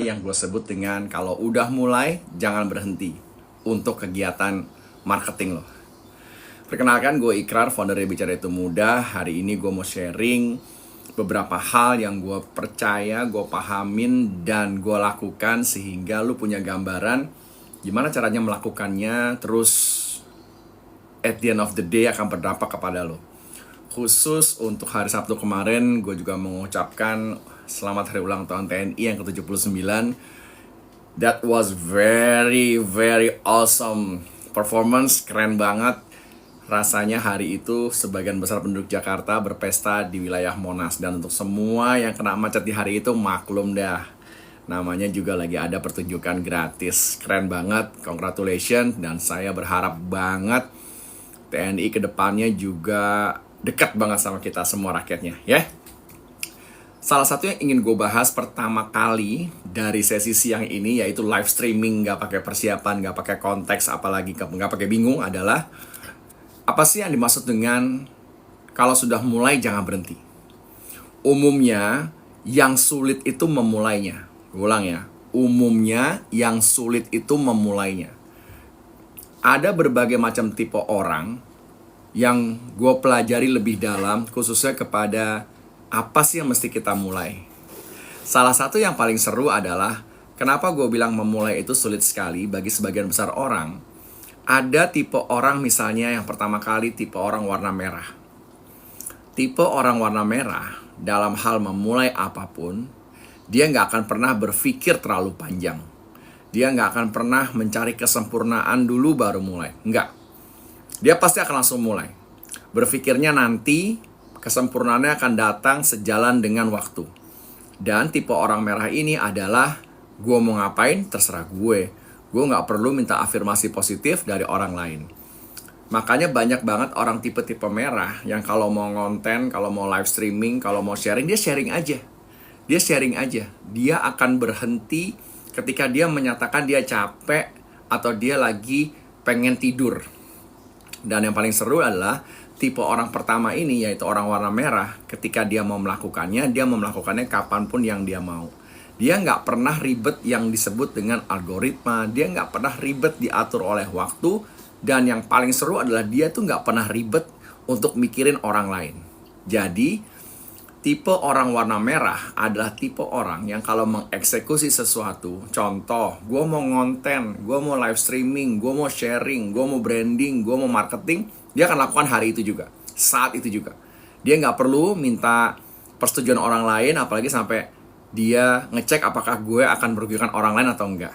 yang gue sebut dengan kalau udah mulai, jangan berhenti untuk kegiatan marketing lo. Perkenalkan, gue Ikrar, founder dari Bicara Itu Mudah. Hari ini gue mau sharing beberapa hal yang gue percaya, gue pahamin, dan gue lakukan sehingga lo punya gambaran gimana caranya melakukannya, terus at the end of the day akan berdampak kepada lo. Khusus untuk hari Sabtu kemarin, gue juga mengucapkan selamat hari ulang tahun TNI yang ke-79. That was very awesome performance, keren banget. Rasanya hari itu sebagian besar penduduk Jakarta berpesta di wilayah Monas. Dan untuk semua yang kena macet di hari itu, maklum dah. Namanya juga lagi ada pertunjukan gratis. Keren banget, congratulations. Dan saya berharap banget TNI kedepannya juga dekat banget sama kita semua rakyatnya, ya. Salah satu yang ingin gue bahas pertama kali dari sesi siang ini, yaitu live streaming gak pakai persiapan, gak pakai konteks, apalagi gak pakai bingung, adalah apa sih yang dimaksud dengan kalau sudah mulai jangan berhenti. Umumnya yang sulit itu memulainya. Gue ulang ya, umumnya yang sulit itu memulainya. Ada berbagai macam tipe orang yang gue pelajari lebih dalam, khususnya kepada apa sih yang mesti kita mulai. Salah satu yang paling seru adalah kenapa gue bilang memulai itu sulit sekali bagi sebagian besar orang. Ada tipe orang misalnya yang pertama kali tipe orang warna merah. Tipe orang warna merah dalam hal memulai apapun, dia nggak akan pernah berpikir terlalu panjang. Dia nggak akan pernah mencari kesempurnaan dulu baru mulai. Nggak. Dia pasti akan langsung mulai. Berpikirnya nanti kesempurnaannya akan datang sejalan dengan waktu. Dan tipe orang merah ini adalah gue mau ngapain terserah gue. Gue gak perlu minta afirmasi positif dari orang lain. Makanya banyak banget orang tipe-tipe merah yang kalau mau konten, kalau mau live streaming, kalau mau sharing, dia sharing aja. Dia sharing aja. Dia akan berhenti ketika dia menyatakan dia capek atau dia lagi pengen tidur. Dan yang paling seru adalah tipe orang pertama ini, yaitu orang warna merah. Ketika dia mau melakukannya, dia mau melakukannya kapanpun yang dia mau. Dia nggak pernah ribet yang disebut dengan algoritma. Dia nggak pernah ribet diatur oleh waktu. Dan yang paling seru adalah dia tuh nggak pernah ribet untuk mikirin orang lain. Jadi, tipe orang warna merah adalah tipe orang yang kalau mengeksekusi sesuatu, contoh, gue mau ngonten, gue mau live streaming, gue mau sharing, gue mau branding, gue mau marketing, dia akan lakukan hari itu juga, saat itu juga. Dia nggak perlu minta persetujuan orang lain, apalagi sampai dia ngecek apakah gue akan merugikan orang lain atau enggak.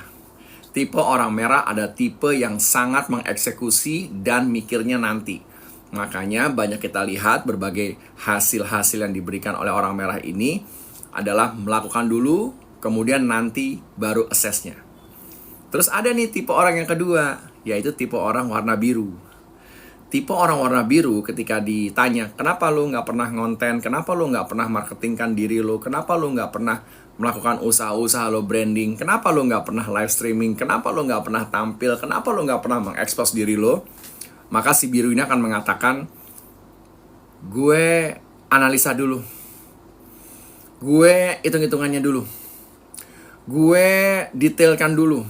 Tipe orang merah ada tipe yang sangat mengeksekusi dan mikirnya nanti. Makanya banyak kita lihat berbagai hasil-hasil yang diberikan oleh orang merah ini adalah melakukan dulu, kemudian nanti baru assessnya. Terus ada nih tipe orang yang kedua, yaitu tipe orang warna biru. Tipe orang warna biru ketika ditanya, kenapa lu gak pernah ngonten, kenapa lu gak pernah marketingkan diri lu, kenapa lu gak pernah melakukan usaha-usaha lo branding, kenapa lu gak pernah live streaming, kenapa lu gak pernah tampil, kenapa lu gak pernah mengekspos diri lo, maka si biru ini akan mengatakan, gue analisa dulu, gue hitung-hitungannya dulu, gue detailkan dulu,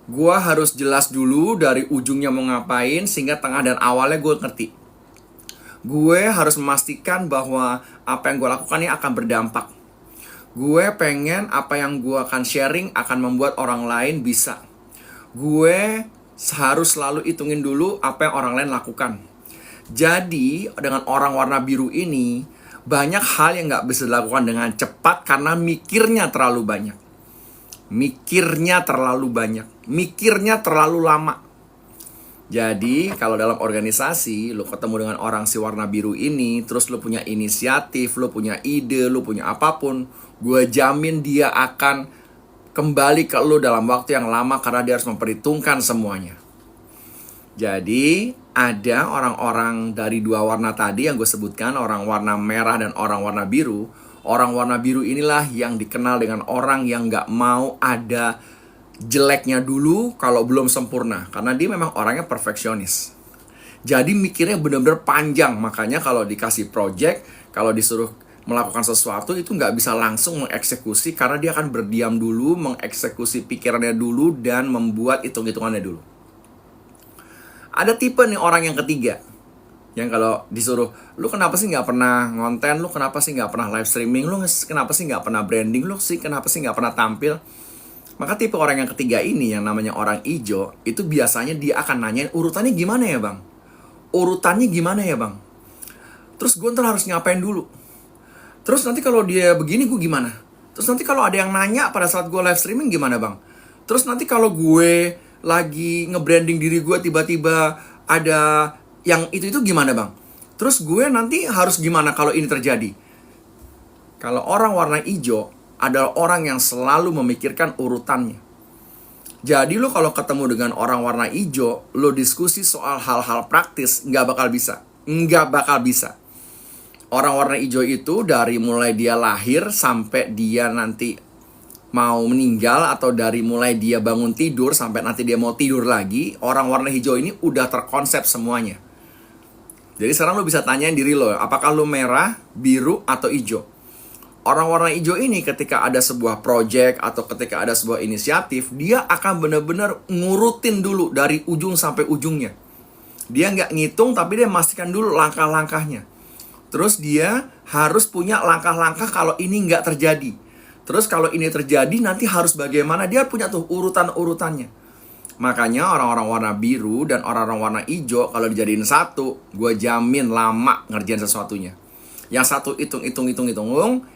gue harus jelas dulu dari ujungnya mau ngapain sehingga tengah dan awalnya gue ngerti. Gue harus memastikan bahwa apa yang gue lakukan ini akan berdampak. Gue pengen apa yang gue akan sharing akan membuat orang lain bisa. Gue harus selalu hitungin dulu apa yang orang lain lakukan. Jadi dengan orang warna biru ini, banyak hal yang gak bisa dilakukan dengan cepat karena mikirnya terlalu banyak. Mikirnya terlalu lama. Jadi kalau dalam organisasi lo ketemu dengan orang si warna biru ini, terus lo punya inisiatif, lo punya ide, lo punya apapun, gue jamin dia akan kembali ke lo dalam waktu yang lama karena dia harus memperhitungkan semuanya. Jadi ada orang-orang dari dua warna tadi yang gue sebutkan, orang warna merah dan orang warna biru. Orang warna biru inilah yang dikenal dengan orang yang gak mau ada jeleknya dulu kalau belum sempurna. Karena dia memang orangnya perfeksionis. Jadi mikirnya benar-benar panjang. Makanya kalau dikasih project, kalau disuruh melakukan sesuatu itu nggak bisa langsung mengeksekusi, karena dia akan berdiam dulu, mengeksekusi pikirannya dulu, dan membuat hitung-hitungannya dulu. Ada tipe nih orang yang ketiga, yang kalau disuruh, lu kenapa sih nggak pernah ngonten, lu kenapa sih nggak pernah live streaming, lu kenapa sih nggak pernah branding, lu sih kenapa sih nggak pernah tampil. Maka tipe orang yang ketiga ini, yang namanya orang ijo, itu biasanya dia akan nanyain, urutannya gimana ya bang? Urutannya gimana ya bang? Terus gue ntar harus ngapain dulu? Terus nanti kalau dia begini gue gimana? Terus nanti kalau ada yang nanya pada saat gue live streaming gimana bang? Terus nanti kalau gue lagi nge-branding diri gue tiba-tiba ada yang itu gimana bang? Terus gue nanti harus gimana kalau ini terjadi? Kalau orang warna hijau adalah orang yang selalu memikirkan urutannya. Jadi lo kalau ketemu dengan orang warna hijau, lo diskusi soal hal-hal praktis, nggak bakal bisa. Nggak bakal bisa. Orang warna hijau itu dari mulai dia lahir sampai dia nanti mau meninggal, atau dari mulai dia bangun tidur sampai nanti dia mau tidur lagi, orang warna hijau ini udah terkonsep semuanya. Jadi sekarang lo bisa tanyain diri lo, apakah lo merah, biru, atau hijau? Orang warna hijau ini ketika ada sebuah project atau ketika ada sebuah inisiatif, dia akan benar-benar ngurutin dulu dari ujung sampai ujungnya. Dia nggak ngitung, tapi dia memastikan dulu langkah-langkahnya. Terus dia harus punya langkah-langkah kalau ini nggak terjadi. Terus kalau ini terjadi nanti harus bagaimana, dia punya tuh urutan-urutannya. Makanya orang-orang warna biru dan orang-orang warna hijau kalau dijadiin satu, gue jamin lama ngerjain sesuatunya. Yang satu hitung,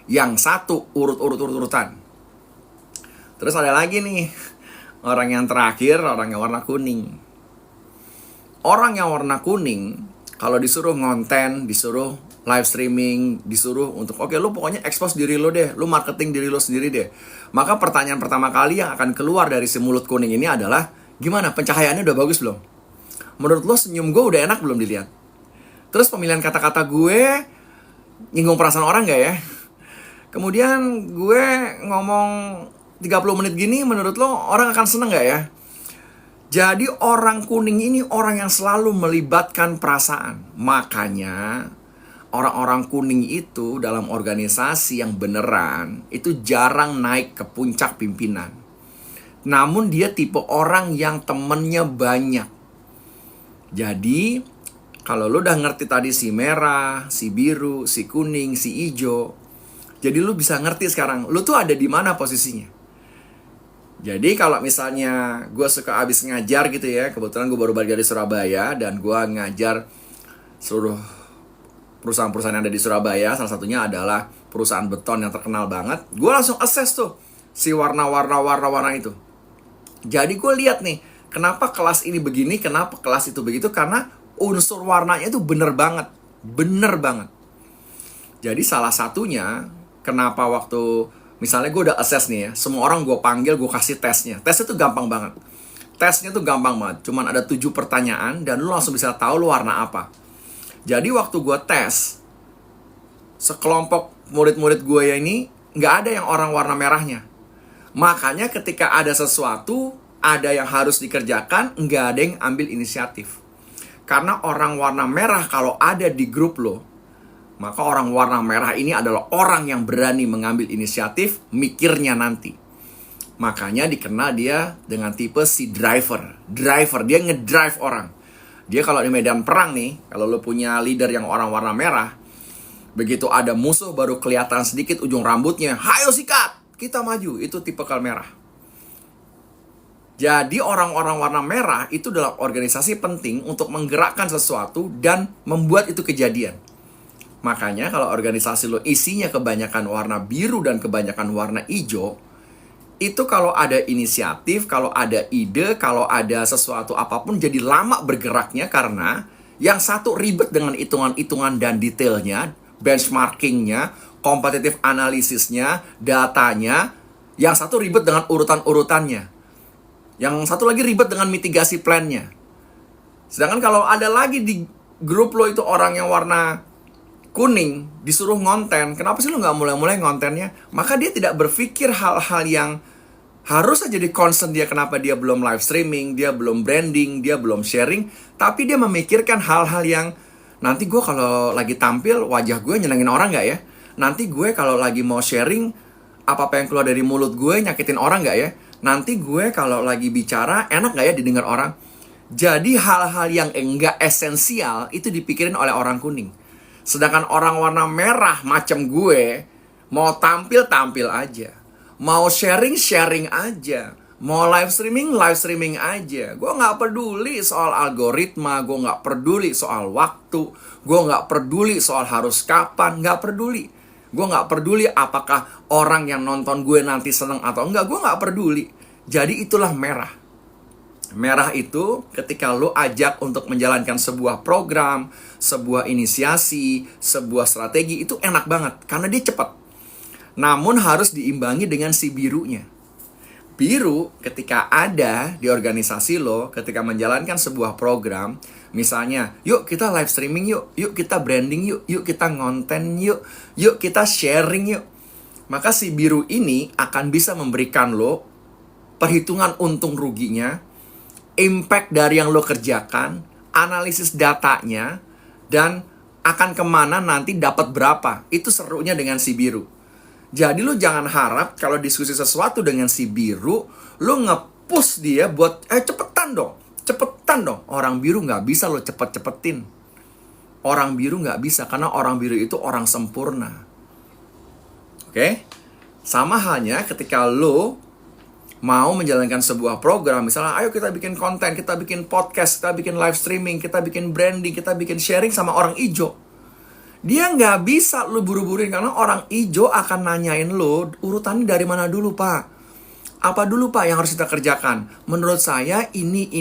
yang satu urutan. Terus ada lagi nih, orang yang terakhir, orang yang warna kuning. Orang yang warna kuning kalau disuruh ngonten, disuruh live streaming, disuruh untuk oke, lu pokoknya expose diri lo deh, lu marketing diri lo sendiri deh. Maka pertanyaan pertama kali yang akan keluar dari si mulut kuning ini adalah, gimana, pencahayaannya udah bagus belum? Menurut lo senyum gue udah enak belum dilihat? Terus pemilihan kata-kata gue nyinggung perasaan orang gak ya? Kemudian gue ngomong 30 menit gini, menurut lo orang akan seneng gak ya? Jadi orang kuning ini orang yang selalu melibatkan perasaan. Makanya orang-orang kuning itu dalam organisasi yang beneran itu jarang naik ke puncak pimpinan. Namun dia tipe orang yang temennya banyak. Jadi kalau lo udah ngerti tadi si merah, si biru, si kuning, si hijau, jadi lo bisa ngerti sekarang lo tuh ada di mana posisinya. Jadi kalau misalnya gue suka abis ngajar gitu ya, kebetulan gue baru balik dari Surabaya dan gue ngajar seluruh perusahaan-perusahaan yang ada di Surabaya. Salah satunya adalah perusahaan beton yang terkenal banget. Gue langsung assess tuh si warna-warna itu. Jadi gue lihat nih, kenapa kelas ini begini, kenapa kelas itu begitu, karena unsur warnanya itu bener banget. Jadi salah satunya, kenapa waktu misalnya gue udah assess nih ya, semua orang gue panggil, gue kasih tesnya. Tesnya tuh gampang banget. Cuman ada 7 pertanyaan dan lu langsung bisa tahu lu warna apa. Jadi waktu gue tes, sekelompok murid-murid gue ya ini nggak ada yang orang warna merahnya. Makanya ketika ada sesuatu, ada yang harus dikerjakan, nggak ada yang ambil inisiatif. Karena orang warna merah kalau ada di grup lo, maka orang warna merah ini adalah orang yang berani mengambil inisiatif, mikirnya nanti. Makanya dikenal dia dengan tipe si driver. Dia ngedrive orang. Dia kalau di medan perang nih, kalau lo punya leader yang orang warna merah, begitu ada musuh baru kelihatan sedikit ujung rambutnya, hayo sikat, kita maju. Itu tipe merah. Jadi orang-orang warna merah itu dalam organisasi penting untuk menggerakkan sesuatu dan membuat itu kejadian. Makanya kalau organisasi lo isinya kebanyakan warna biru dan kebanyakan warna hijau, itu kalau ada inisiatif, kalau ada ide, kalau ada sesuatu apapun jadi lama bergeraknya, karena yang satu ribet dengan hitungan-hitungan dan detailnya, benchmarkingnya, kompetitif analisisnya, datanya. Yang satu ribet dengan urutan-urutannya. Yang satu lagi ribet dengan mitigasi plannya. Sedangkan kalau ada lagi di grup lo itu orang yang warna kuning, disuruh ngonten, kenapa sih lo gak mulai-mulai ngontennya? Maka dia tidak berpikir hal-hal yang harus aja jadi concern dia, kenapa dia belum live streaming, dia belum branding, dia belum sharing. Tapi dia memikirkan hal-hal yang nanti gue kalau lagi tampil, wajah gue nyenengin orang gak ya? Nanti gue kalau lagi mau sharing, apa-apa yang keluar dari mulut gue nyakitin orang nggak ya? Nanti gue kalau lagi bicara, enak nggak ya didengar orang? Jadi hal-hal yang enggak esensial itu dipikirin oleh orang kuning. Sedangkan orang warna merah macam gue, mau tampil aja. Mau sharing aja. Mau live streaming aja. Gue nggak peduli soal algoritma, gue nggak peduli soal waktu, gue nggak peduli soal harus kapan, nggak peduli. Gue nggak peduli apakah orang yang nonton gue nanti seneng atau enggak, gue nggak peduli. Jadi itulah merah. Merah itu ketika lo ajak untuk menjalankan sebuah program, sebuah inisiasi, sebuah strategi, itu enak banget karena dia cepat. Namun harus diimbangi dengan si birunya. Biru ketika ada di organisasi lo, ketika menjalankan sebuah program, misalnya, yuk kita live streaming yuk kita branding yuk kita ngonten yuk kita sharing yuk. Maka si biru ini akan bisa memberikan lo perhitungan untung ruginya, impact dari yang lo kerjakan, analisis datanya, dan akan kemana nanti dapat berapa. Itu serunya dengan si biru. Jadi lu jangan harap kalau diskusi sesuatu dengan si biru, lu nge-push dia buat, cepetan dong. Orang biru nggak bisa lo cepet-cepetin. Orang biru nggak bisa, karena orang biru itu orang sempurna. Oke? Sama halnya ketika lo mau menjalankan sebuah program, misalnya ayo kita bikin konten, kita bikin podcast, kita bikin live streaming, kita bikin branding, kita bikin sharing sama orang ijo. Dia nggak bisa lu buru-buruin karena orang ijo akan nanyain lu urutannya dari mana dulu pak. Apa dulu pak yang harus kita kerjakan? Menurut saya ini.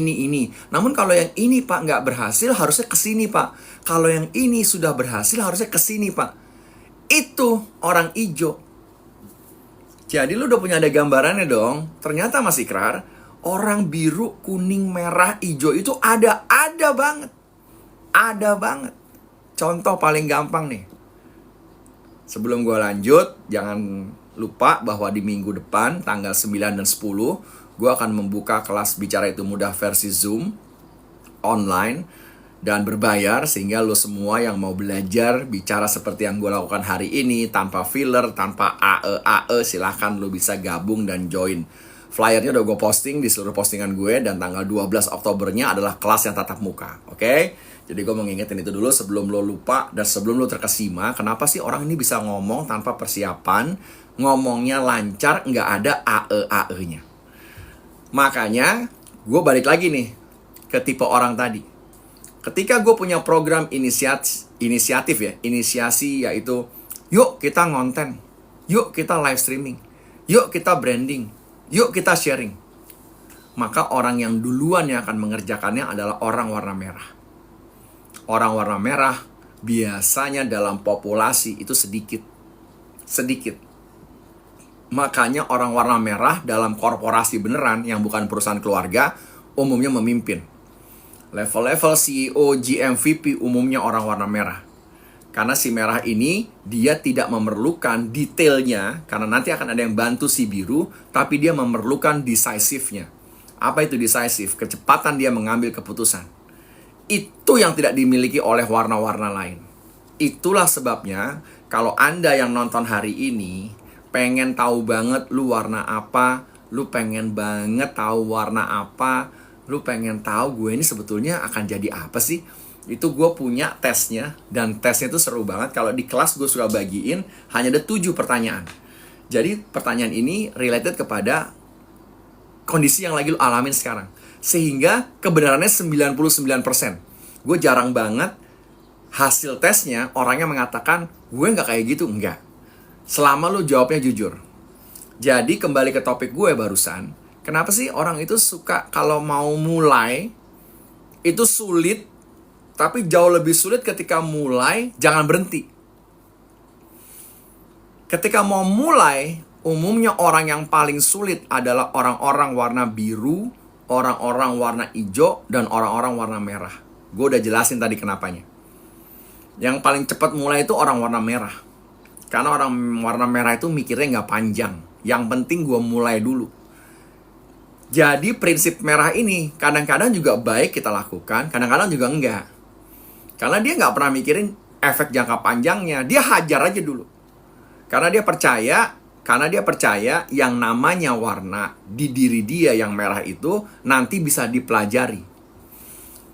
Namun kalau yang ini pak nggak berhasil harusnya kesini pak. Kalau yang ini sudah berhasil harusnya kesini pak. Itu orang ijo. Jadi lu udah punya ada gambarannya dong. Ternyata Mas Ikrar, orang biru, kuning, merah, ijo itu ada banget. Ada banget. Contoh paling gampang nih. Sebelum gue lanjut, jangan lupa bahwa di minggu depan, tanggal 9 dan 10, gue akan membuka kelas Bicara Itu Mudah versi Zoom, online, dan berbayar. Sehingga lo semua yang mau belajar bicara seperti yang gue lakukan hari ini, tanpa filler, tanpa AE, silahkan lo bisa gabung dan join. Flyernya udah gue posting di seluruh postingan gue, dan tanggal 12 Oktobernya adalah kelas yang tatap muka. Oke? Jadi gue mau ngingetin itu dulu sebelum lo lupa dan sebelum lo terkesima. Kenapa sih orang ini bisa ngomong tanpa persiapan, ngomongnya lancar, nggak ada AE-nya. Makanya gue balik lagi nih ke tipe orang tadi. Ketika gue punya program inisiatif ya, inisiasi, yaitu yuk kita ngonten, yuk kita live streaming, yuk kita branding, yuk kita sharing. Maka orang yang duluan yang akan mengerjakannya adalah orang warna merah. Orang warna merah biasanya dalam populasi itu sedikit. Makanya orang warna merah dalam korporasi beneran yang bukan perusahaan keluarga umumnya memimpin. Level-level CEO, GM, VP umumnya orang warna merah. Karena si merah ini dia tidak memerlukan detailnya, karena nanti akan ada yang bantu si biru, tapi dia memerlukan decisive-nya. Apa itu decisive? Kecepatan dia mengambil keputusan. Itu yang tidak dimiliki oleh warna-warna lain. Itulah sebabnya kalau Anda yang nonton hari ini pengen tahu banget lu warna apa, lu pengen banget tahu warna apa, lu pengen tahu gue ini sebetulnya akan jadi apa sih? Itu gue punya tesnya, dan tesnya itu seru banget. Kalau di kelas gue suka bagiin, hanya ada 7 pertanyaan. Jadi pertanyaan ini related kepada kondisi yang lagi lu alamin sekarang. Sehingga kebenarannya 99%. Gue jarang banget hasil tesnya orangnya mengatakan gue nggak kayak gitu, enggak. Selama lu jawabnya jujur. Jadi kembali ke topik gue barusan, kenapa sih orang itu suka kalau mau mulai itu sulit, tapi jauh lebih sulit ketika mulai jangan berhenti. Ketika mau mulai, umumnya orang yang paling sulit adalah orang-orang warna biru, orang-orang warna hijau, dan orang-orang warna merah. Gue udah jelasin tadi kenapanya. Yang paling cepat mulai itu orang warna merah. Karena orang warna merah itu mikirnya nggak panjang. Yang penting gue mulai dulu. Jadi prinsip merah ini kadang-kadang juga baik kita lakukan, kadang-kadang juga enggak. Karena dia nggak pernah mikirin efek jangka panjangnya. Dia hajar aja dulu. Karena dia percaya yang namanya warna di diri dia yang merah itu nanti bisa dipelajari.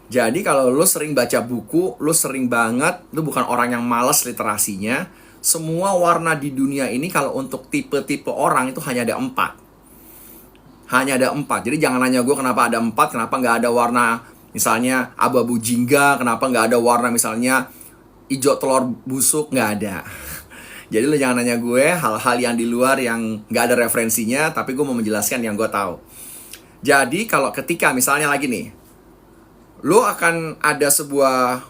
Jadi kalau lo sering baca buku, lo sering banget, lo bukan orang yang malas literasinya, semua warna di dunia ini kalau untuk tipe-tipe orang itu hanya ada 4. Hanya ada 4. Jadi jangan nanya gue kenapa ada 4, kenapa nggak ada warna misalnya abu-abu jingga, kenapa nggak ada warna misalnya hijau telur busuk, nggak ada. Jadi lo jangan nanya gue hal-hal yang di luar yang nggak ada referensinya, tapi gue mau menjelaskan yang gue tahu. Jadi kalau ketika misalnya lagi nih, lo akan ada sebuah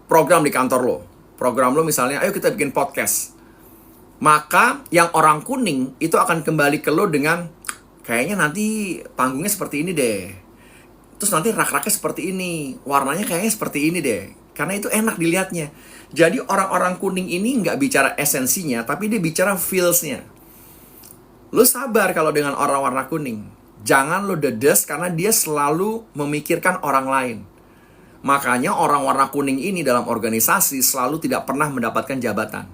program di kantor lo. Program lo misalnya, ayo kita bikin podcast. Maka yang orang kuning itu akan kembali ke lo dengan, kayaknya nanti panggungnya seperti ini deh. Terus nanti rak-raknya seperti ini. Warnanya kayaknya seperti ini deh. Karena itu enak dilihatnya. Jadi orang-orang kuning ini nggak bicara esensinya, tapi dia bicara feels-nya. Lo sabar kalau dengan orang warna kuning. Jangan lo dedes karena dia selalu memikirkan orang lain. Makanya orang warna kuning ini dalam organisasi selalu tidak pernah mendapatkan jabatan.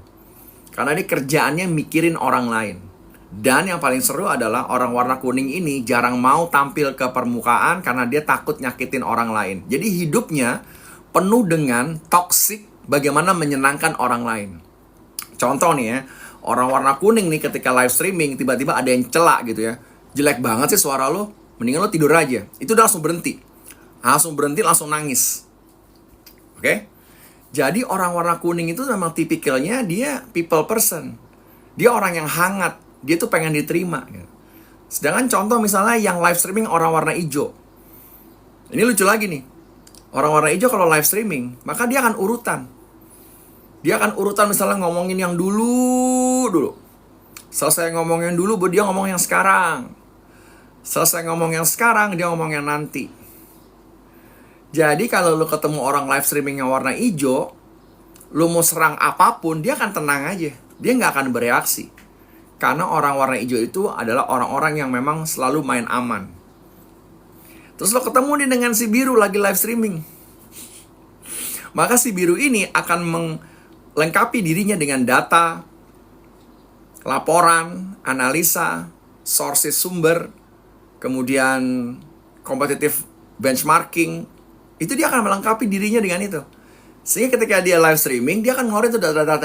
Karena dia kerjaannya mikirin orang lain. Dan yang paling seru adalah orang warna kuning ini jarang mau tampil ke permukaan karena dia takut nyakitin orang lain. Jadi hidupnya penuh dengan toxic bagaimana menyenangkan orang lain. Contoh nih ya, orang warna kuning nih ketika live streaming tiba-tiba ada yang celak gitu ya. Jelek banget sih suara lo, mendingan lo tidur aja. Itu udah langsung berhenti. Langsung nangis. Oke? Jadi orang warna kuning itu memang tipikalnya dia people person. Dia orang yang hangat. Dia tuh pengen diterima. Sedangkan contoh misalnya yang live streaming orang warna hijau. Ini lucu lagi nih. Orang warna hijau kalau live streaming, maka dia akan urutan. Dia akan urutan misalnya ngomongin yang dulu. Selesai ngomongin dulu, dia ngomong yang sekarang. Selesai ngomong yang sekarang, dia ngomong yang nanti. Jadi kalau lu ketemu orang live streaming yang warna hijau, lu mau serang apapun, dia akan tenang aja. Dia nggak akan bereaksi. Karena orang warna hijau itu adalah orang-orang yang memang selalu main aman. Terus lo ketemu nih dengan si biru lagi live streaming. Maka si biru ini akan melengkapi dirinya dengan data, laporan, analisa, sources sumber, kemudian competitive benchmarking. Itu dia akan melengkapi dirinya dengan itu. Sehingga ketika dia live streaming, dia akan ngeluarin tuh data,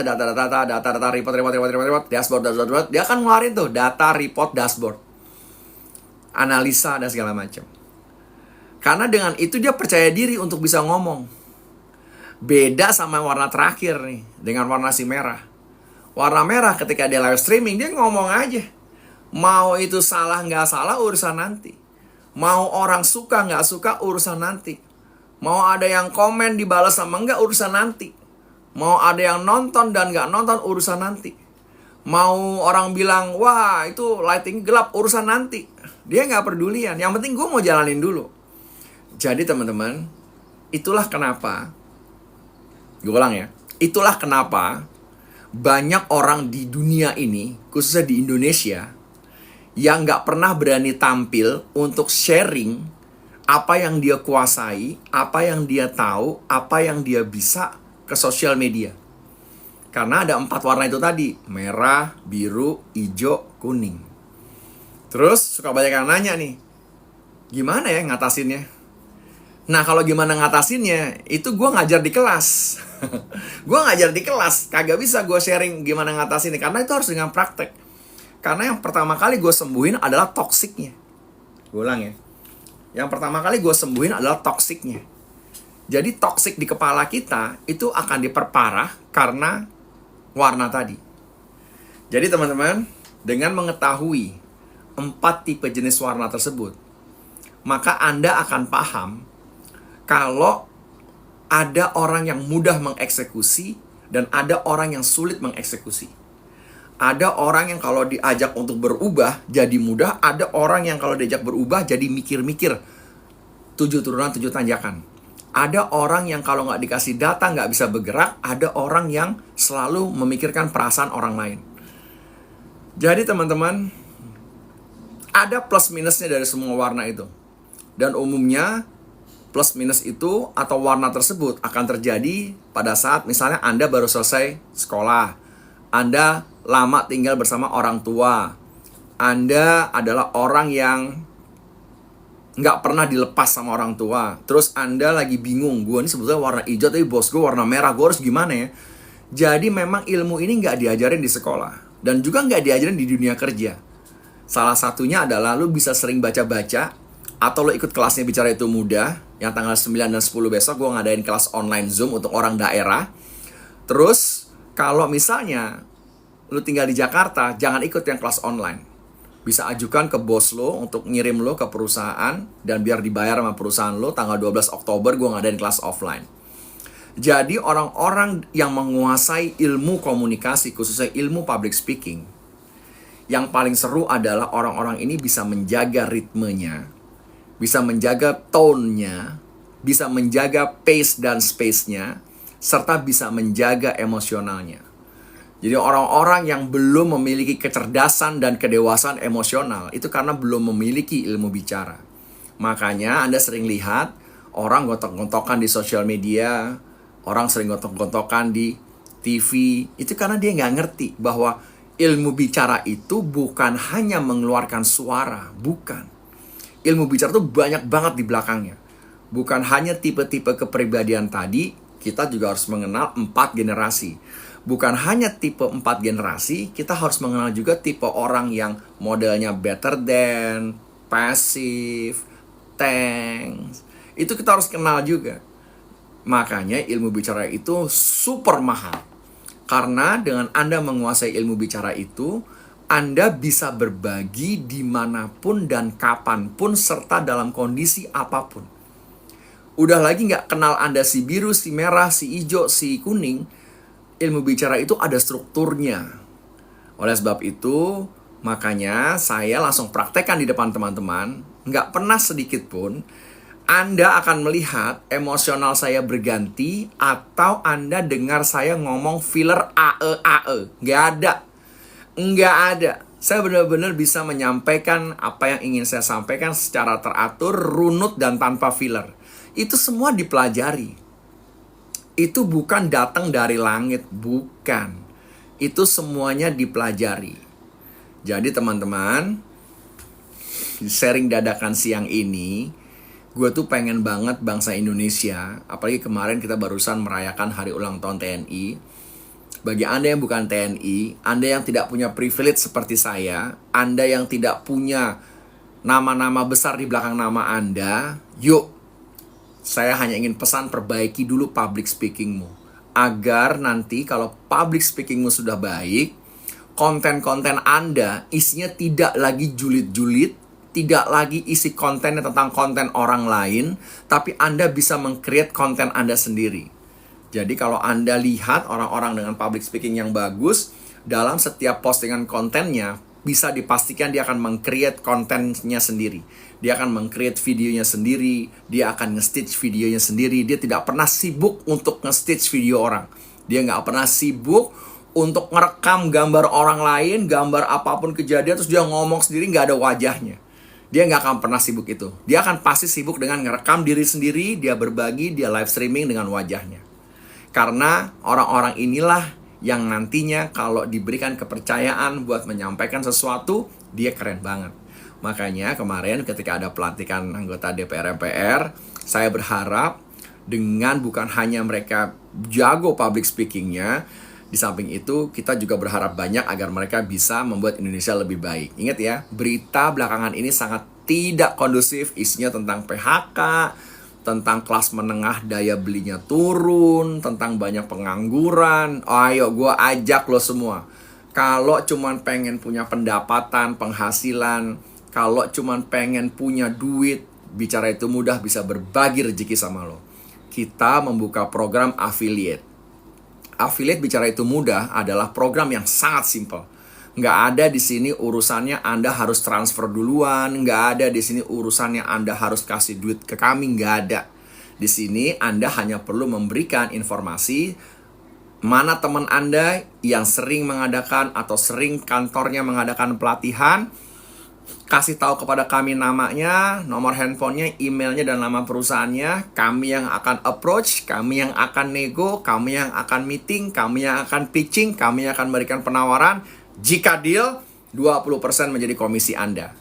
report, dashboard. Dia akan ngeluarin tuh data, report, dashboard, analisa, dan segala macam. Karena dengan itu dia percaya diri untuk bisa ngomong. Beda sama warna terakhir nih, dengan warna si merah. Warna merah ketika dia live streaming, dia ngomong aja. Mau itu salah nggak salah urusan nanti. Mau orang suka nggak suka urusan nanti. Mau ada yang komen dibalas sama enggak urusan nanti. Mau ada yang nonton dan nggak nonton urusan nanti. Mau orang bilang, wah itu lighting gelap urusan nanti. Dia nggak pedulian. Yang penting gue mau jalanin dulu. Jadi teman-teman, itulah kenapa, gue ulang ya, itulah kenapa banyak orang di dunia ini, khususnya di Indonesia, yang nggak pernah berani tampil untuk sharing apa yang dia kuasai, apa yang dia tahu, apa yang dia bisa ke sosial media. Karena ada 4 warna itu tadi, merah, biru, hijau, kuning. Terus suka banyak yang nanya nih, gimana ya ngatasinnya? Nah kalau gimana ngatasinnya, itu gue ngajar di kelas. Gue ngajar di kelas, kagak bisa gue sharing gimana ngatasinnya. Karena itu harus dengan praktek. Karena yang pertama kali gue sembuhin adalah toksiknya. Gue ulang ya. Yang pertama kali gue sembuhin adalah toksiknya. Jadi toksik di kepala kita itu akan diperparah karena warna tadi. Jadi teman-teman, dengan mengetahui 4 tipe jenis warna tersebut, maka Anda akan paham kalau ada orang yang mudah mengeksekusi dan ada orang yang sulit mengeksekusi. Ada orang yang kalau diajak untuk berubah jadi mudah, ada orang yang kalau diajak berubah jadi mikir-mikir 7 turunan 7 tanjakan. Ada orang yang kalau nggak dikasih data nggak bisa bergerak, ada orang yang selalu memikirkan perasaan orang lain. Jadi teman-teman, ada plus minusnya dari semua warna itu. Dan umumnya plus minus itu atau warna tersebut akan terjadi pada saat misalnya Anda baru selesai sekolah, Anda lama tinggal bersama orang tua. Anda adalah orang yang nggak pernah dilepas sama orang tua. Terus Anda lagi bingung, gue ini sebetulnya warna hijau tapi bos gue warna merah, gue harus gimana ya? Jadi memang ilmu ini nggak diajarin di sekolah. Dan juga nggak diajarin di dunia kerja. Salah satunya adalah lu bisa sering baca-baca, atau lu ikut kelasnya Bicara Itu Mudah, yang tanggal 9 dan 10 besok gue ngadain kelas online Zoom untuk orang daerah. Terus, kalau misalnya lu tinggal di Jakarta, jangan ikut yang kelas online. Bisa ajukan ke bos lo untuk ngirim lo ke perusahaan, dan biar dibayar sama perusahaan lo, tanggal 12 Oktober gue ngadain kelas offline. Jadi orang-orang yang menguasai ilmu komunikasi, khususnya ilmu public speaking, yang paling seru adalah orang-orang ini bisa menjaga ritmenya, bisa menjaga tone-nya, bisa menjaga pace dan space-nya, serta bisa menjaga emosionalnya. Jadi orang-orang yang belum memiliki kecerdasan dan kedewasaan emosional, itu karena belum memiliki ilmu bicara. Makanya Anda sering lihat orang gontok-gontokan di sosial media, orang sering gontok-gontokan di TV, itu karena dia nggak ngerti bahwa ilmu bicara itu bukan hanya mengeluarkan suara, bukan. Ilmu bicara itu banyak banget di belakangnya. Bukan hanya tipe-tipe kepribadian tadi, kita juga harus mengenal 4 generasi. Bukan hanya tipe 4 generasi, kita harus mengenal juga tipe orang yang modelnya better than, passive, thanks. Itu kita harus kenal juga. Makanya ilmu bicara itu super mahal. Karena dengan Anda menguasai ilmu bicara itu, Anda bisa berbagi dimanapun dan kapanpun serta dalam kondisi apapun. Udah lagi nggak kenal Anda si biru, si merah, si hijau, si kuning. Ilmu bicara itu ada strukturnya. Oleh sebab itu, makanya saya langsung praktekkan di depan teman-teman. Nggak pernah sedikit pun Anda akan melihat emosional saya berganti atau Anda dengar saya ngomong filler ae. Nggak ada. Saya benar-benar bisa menyampaikan apa yang ingin saya sampaikan secara teratur, runut, dan tanpa filler. Itu semua dipelajari. Itu bukan datang dari langit, bukan. Itu semuanya dipelajari. Jadi teman-teman, sharing dadakan siang ini, gue tuh pengen banget bangsa Indonesia, apalagi kemarin kita barusan merayakan hari ulang tahun TNI. Bagi Anda yang bukan TNI, Anda yang tidak punya privilege seperti saya, Anda yang tidak punya nama-nama besar di belakang nama Anda, yuk, saya hanya ingin pesan perbaiki dulu public speakingmu. Agar nanti kalau public speakingmu sudah baik, konten-konten Anda isinya tidak lagi julid-julid, tidak lagi isi kontennya tentang konten orang lain, tapi Anda bisa meng-create konten Anda sendiri. Jadi kalau Anda lihat orang-orang dengan public speaking yang bagus, dalam setiap postingan kontennya, bisa dipastikan dia akan meng-create kontennya sendiri. Dia akan meng-create videonya sendiri, dia akan nge-stitch videonya sendiri, dia tidak pernah sibuk untuk nge-stitch video orang. Dia nggak pernah sibuk untuk ngerekam gambar orang lain, gambar apapun kejadian, terus dia ngomong sendiri nggak ada wajahnya. Dia nggak akan pernah sibuk itu. Dia akan pasti sibuk dengan ngerekam diri sendiri, dia berbagi, dia live streaming dengan wajahnya. Karena orang-orang inilah yang nantinya kalau diberikan kepercayaan buat menyampaikan sesuatu, dia keren banget. Makanya kemarin ketika ada pelantikan anggota DPR MPR, saya berharap dengan bukan hanya mereka jago public speakingnya, di samping itu, kita juga berharap banyak agar mereka bisa membuat Indonesia lebih baik. Ingat ya, berita belakangan ini sangat tidak kondusif. Isinya tentang PHK, tentang kelas menengah daya belinya turun, tentang banyak pengangguran. Ayo, gue ajak lo semua. Kalau cuman pengen punya pendapatan, penghasilan, kalau cuman pengen punya duit, Bicara Itu Mudah bisa berbagi rezeki sama lo. Kita membuka program affiliate. Affiliate Bicara Itu Mudah adalah program yang sangat simpel. Nggak ada di sini urusannya Anda harus transfer duluan. Nggak ada di sini urusannya Anda harus kasih duit ke kami. Nggak ada. Di sini Anda hanya perlu memberikan informasi mana teman Anda yang sering mengadakan atau sering kantornya mengadakan pelatihan. kasih tahu kepada kami namanya, nomor handphonenya, emailnya, dan nama perusahaannya. Kami yang akan approach, kami yang akan nego, kami yang akan meeting, kami yang akan pitching, kami yang akan memberikan penawaran. Jika deal, 20% menjadi komisi Anda.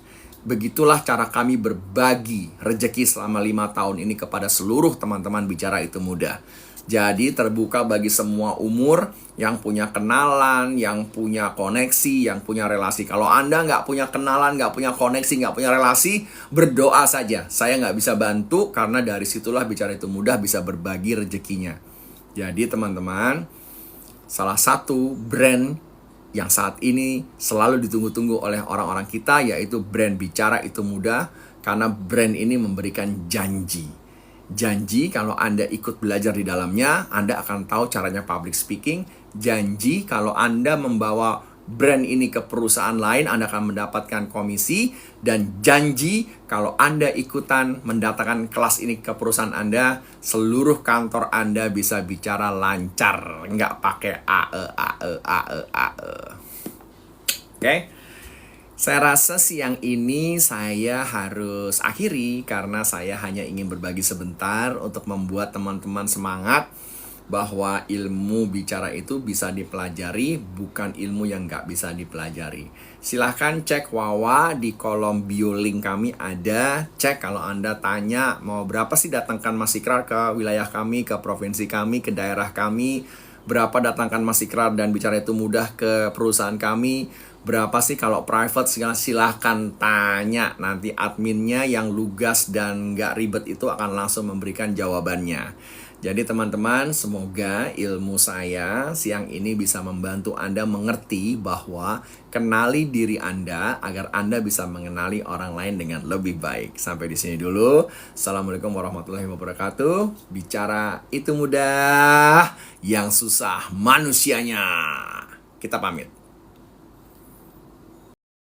Begitulah cara kami berbagi rezeki selama 5 tahun ini kepada seluruh teman-teman Bicara Itu Mudah. Jadi terbuka bagi semua umur, yang punya kenalan, yang punya koneksi, yang punya relasi. Kalau Anda nggak punya kenalan, nggak punya koneksi, nggak punya relasi, berdoa saja. Saya nggak bisa bantu, karena dari situlah Bicara Itu Mudah bisa berbagi rezekinya. Jadi teman-teman, salah satu brand yang saat ini selalu ditunggu-tunggu oleh orang-orang kita, yaitu brand Bicara Itu Mudah, karena brand ini memberikan janji. Janji kalau Anda ikut belajar di dalamnya, Anda akan tahu caranya public speaking. Janji kalau Anda membawa brand ini ke perusahaan lain, Anda akan mendapatkan komisi. Dan janji kalau Anda ikutan mendatangkan kelas ini ke perusahaan Anda, seluruh kantor Anda bisa bicara lancar, nggak pakai Oke? Saya rasa siang ini saya harus akhiri, karena saya hanya ingin berbagi sebentar untuk membuat teman-teman semangat bahwa ilmu bicara itu bisa dipelajari, bukan ilmu yang nggak bisa dipelajari. Silahkan cek Wawa di kolom bio link kami ada. Cek kalau Anda tanya mau berapa sih datangkan Mas Ikrar ke wilayah kami, ke provinsi kami, ke daerah kami. Berapa datangkan Mas Ikrar dan Bicara Itu Mudah ke perusahaan kami. Berapa sih kalau private, silahkan tanya. Nanti adminnya yang lugas dan nggak ribet itu akan langsung memberikan jawabannya. Jadi teman-teman, semoga ilmu saya siang ini bisa membantu Anda mengerti bahwa kenali diri Anda agar Anda bisa mengenali orang lain dengan lebih baik. Sampai di sini dulu. Assalamualaikum warahmatullahi wabarakatuh. Bicara itu mudah, yang susah manusianya. Kita pamit.